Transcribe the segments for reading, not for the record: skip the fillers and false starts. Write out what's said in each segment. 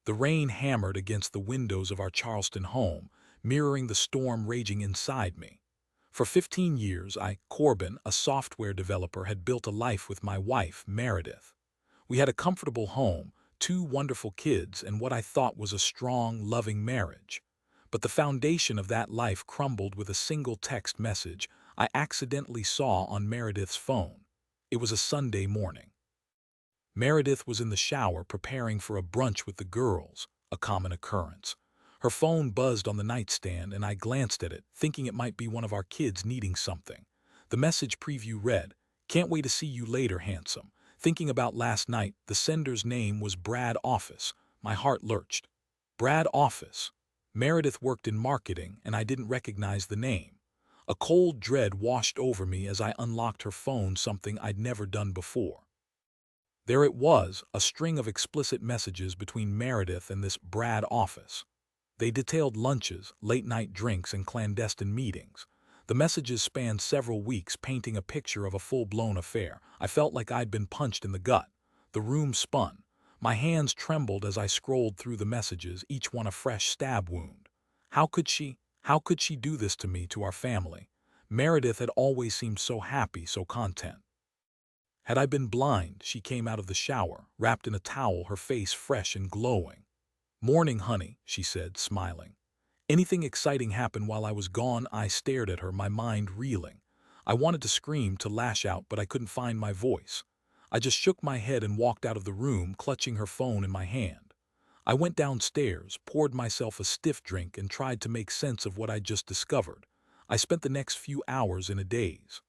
The rain hammered against the windows of our Charleston home, mirroring the storm raging inside me. For 15 years, Corbin, a software developer, had built a life with my wife, Meredith. We had a comfortable home, two wonderful kids, and what I thought was a strong, loving marriage. But the foundation of that life crumbled with a single text message I accidentally saw on Meredith's phone. It was a Sunday morning. Meredith was in the shower preparing for a brunch with the girls, a common occurrence. Her phone buzzed on the nightstand and I glanced at it, thinking it might be one of our kids needing something. The message preview read, "Can't wait to see you later, handsome. Thinking about last night." The sender's name was Brad Office. My heart lurched. Brad Office. Meredith worked in marketing and I didn't recognize the name. A cold dread washed over me as I unlocked her phone, something I'd never done before. There it was, a string of explicit messages between Meredith and this Brad Office. They detailed lunches, late-night drinks, and clandestine meetings. The messages spanned several weeks, painting a picture of a full-blown affair. I felt like I'd been punched in the gut. The room spun. My hands trembled as I scrolled through the messages, each one a fresh stab wound. How could she do this to me, to our family? Meredith had always seemed so happy, so content. Had I been blind? She came out of the shower, wrapped in a towel, her face fresh and glowing. "Morning, honey," she said, smiling. "Anything exciting happen while I was gone?" I stared at her, my mind reeling. I wanted to scream, to lash out, but I couldn't find my voice. I just shook my head and walked out of the room, clutching her phone in my hand. I went downstairs, poured myself a stiff drink, and tried to make sense of what I'd just discovered. I spent the next few hours in a daze.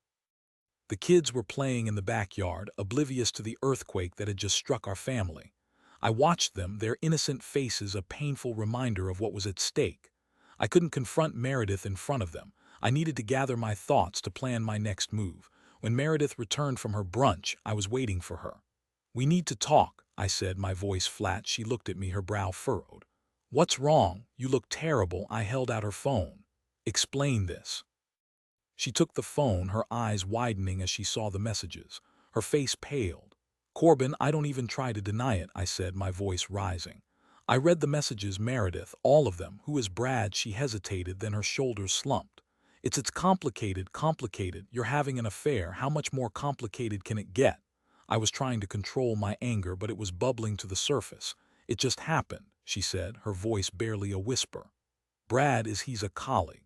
The kids were playing in the backyard, oblivious to the earthquake that had just struck our family. I watched them, their innocent faces a painful reminder of what was at stake. I couldn't confront Meredith in front of them. I needed to gather my thoughts to plan my next move. When Meredith returned from her brunch, I was waiting for her. "We need to talk," I said, my voice flat. She looked at me, her brow furrowed. "What's wrong? You look terrible." I held out her phone. "Explain this." She took the phone, her eyes widening as she saw the messages. Her face paled. "Corbin, I don't even try to deny it," I said, my voice rising. "I read the messages, Meredith, all of them." "Who is Brad?" She hesitated, then her shoulders slumped. It's complicated. You're having an affair. How much more complicated can it get?" I was trying to control my anger, but it was bubbling to the surface. "It just happened," she said, her voice barely a whisper. He's a colleague.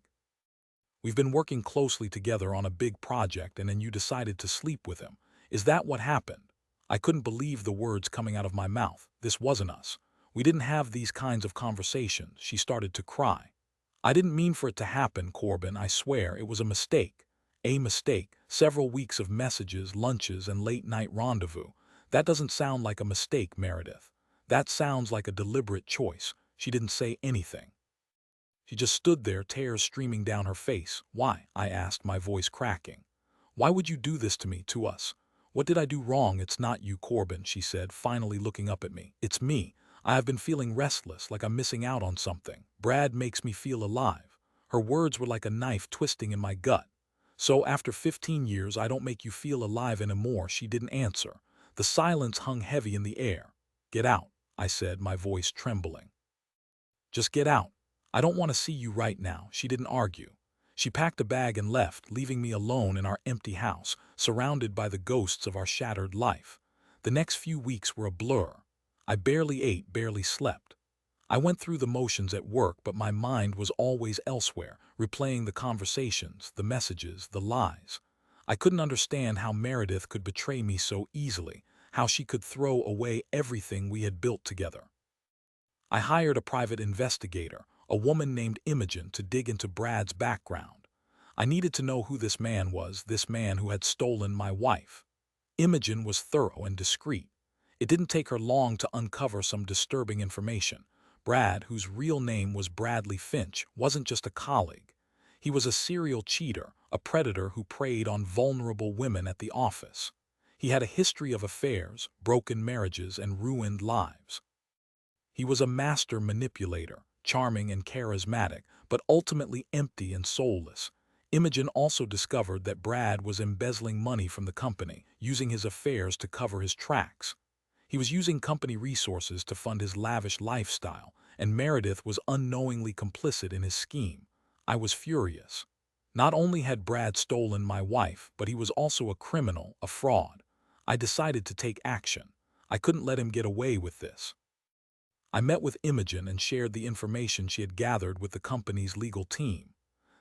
We've been working closely together on a big project, and then you decided to sleep with him. Is that what happened?" I couldn't believe the words coming out of my mouth. This wasn't us. We didn't have these kinds of conversations. She started to cry. "I didn't mean for it to happen, Corbin. I swear it was a mistake." "A mistake? Several weeks of messages, lunches, and late-night rendezvous. That doesn't sound like a mistake, Meredith. That sounds like a deliberate choice." She didn't say anything. She just stood there, tears streaming down her face. "Why?" I asked, my voice cracking. "Why would you do this to me, to us? What did I do wrong?" "It's not you, Corbin," she said, finally looking up at me. "It's me. I have been feeling restless, like I'm missing out on something. Brad makes me feel alive." Her words were like a knife twisting in my gut. "So after 15 years, I don't make you feel alive anymore?" She didn't answer. The silence hung heavy in the air. "Get out," I said, my voice trembling. "Just get out. I don't want to see you right now." She didn't argue. She packed a bag and left, leaving me alone in our empty house, surrounded by the ghosts of our shattered life. The next few weeks were a blur. I barely ate, barely slept. I went through the motions at work, but my mind was always elsewhere, replaying the conversations, the messages, the lies. I couldn't understand how Meredith could betray me so easily, how she could throw away everything we had built together. I hired a private investigator, a woman named Imogen, to dig into Brad's background. I needed to know who this man was, this man who had stolen my wife. Imogen was thorough and discreet. It didn't take her long to uncover some disturbing information. Brad, whose real name was Bradley Finch, wasn't just a colleague. He was a serial cheater, a predator who preyed on vulnerable women at the office. He had a history of affairs, broken marriages, and ruined lives. He was a master manipulator, charming and charismatic, but ultimately empty and soulless. Imogen also discovered that Brad was embezzling money from the company, using his affairs to cover his tracks. He was using company resources to fund his lavish lifestyle, and Meredith was unknowingly complicit in his scheme. I was furious. Not only had Brad stolen my wife, but he was also a criminal, a fraud. I decided to take action. I couldn't let him get away with this. I met with Imogen and shared the information she had gathered with the company's legal team.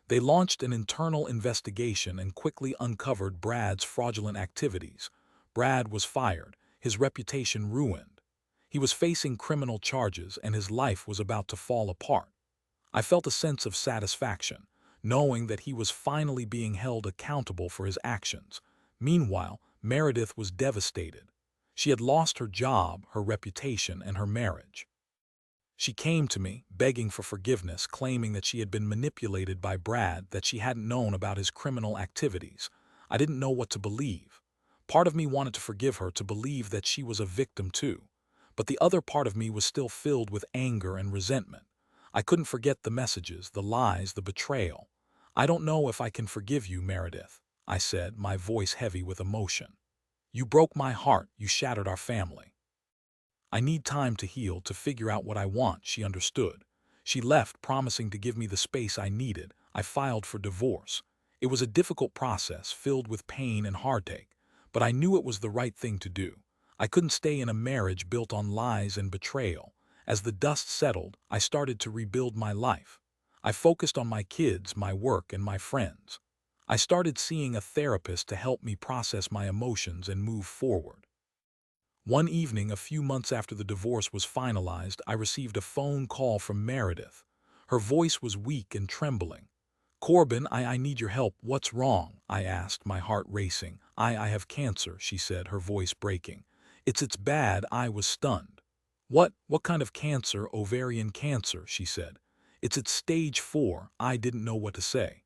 They launched an internal investigation and quickly uncovered Brad's fraudulent activities. Brad was fired, his reputation ruined. He was facing criminal charges and his life was about to fall apart. I felt a sense of satisfaction, knowing that he was finally being held accountable for his actions. Meanwhile, Meredith was devastated. She had lost her job, her reputation, and her marriage. She came to me, begging for forgiveness, claiming that she had been manipulated by Brad, that she hadn't known about his criminal activities. I didn't know what to believe. Part of me wanted to forgive her, to believe that she was a victim too. But the other part of me was still filled with anger and resentment. I couldn't forget the messages, the lies, the betrayal. "I don't know if I can forgive you, Meredith," I said, my voice heavy with emotion. "You broke my heart, you shattered our family. I need time to heal, to figure out what I want." She understood. She left, promising to give me the space I needed. I filed for divorce. It was a difficult process, filled with pain and heartache, but I knew it was the right thing to do. I couldn't stay in a marriage built on lies and betrayal. As the dust settled, I started to rebuild my life. I focused on my kids, my work, and my friends. I started seeing a therapist to help me process my emotions and move forward. One evening, a few months after the divorce was finalized, I received a phone call from Meredith. Her voice was weak and trembling. "Corbin, I need your help. What's wrong?" I asked, my heart racing. I have cancer," she said, her voice breaking. It's bad." I was stunned. What kind of cancer?" "Ovarian cancer," she said. It's stage 4. I didn't know what to say.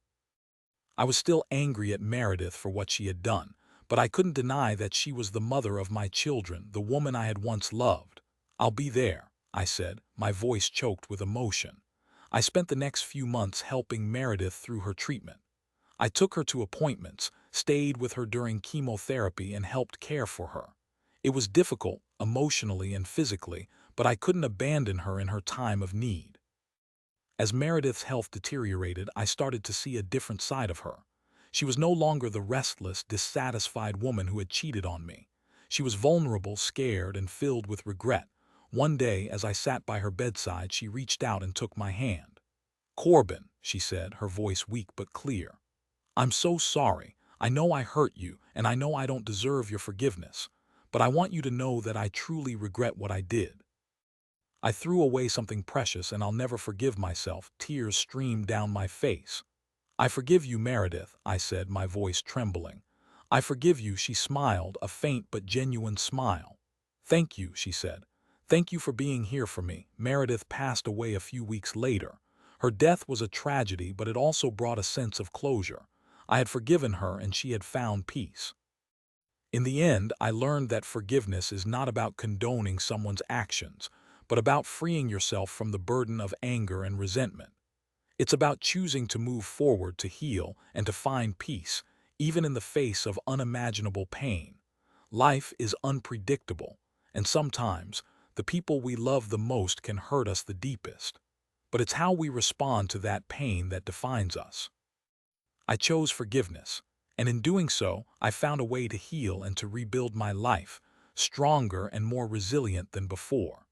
I was still angry at Meredith for what she had done, but I couldn't deny that she was the mother of my children, the woman I had once loved. "I'll be there," I said, my voice choked with emotion. I spent the next few months helping Meredith through her treatment. I took her to appointments, stayed with her during chemotherapy, and helped care for her. It was difficult, emotionally and physically, but I couldn't abandon her in her time of need. As Meredith's health deteriorated, I started to see a different side of her. She was no longer the restless, dissatisfied woman who had cheated on me. She was vulnerable, scared, and filled with regret. One day, as I sat by her bedside, she reached out and took my hand. "Corbin," she said, her voice weak but clear. "I'm so sorry. I know I hurt you, and I know I don't deserve your forgiveness. But I want you to know that I truly regret what I did. I threw away something precious, and I'll never forgive myself." Tears streamed down my face. "I forgive you, Meredith," I said, my voice trembling. "I forgive you." She smiled, a faint but genuine smile. "Thank you," she said. "Thank you for being here for me." Meredith passed away a few weeks later. Her death was a tragedy, but it also brought a sense of closure. I had forgiven her, and she had found peace. In the end, I learned that forgiveness is not about condoning someone's actions, but about freeing yourself from the burden of anger and resentment. It's about choosing to move forward, to heal, and to find peace, even in the face of unimaginable pain. Life is unpredictable, and sometimes the people we love the most can hurt us the deepest. But it's how we respond to that pain that defines us. I chose forgiveness, and in doing so, I found a way to heal and to rebuild my life, stronger and more resilient than before.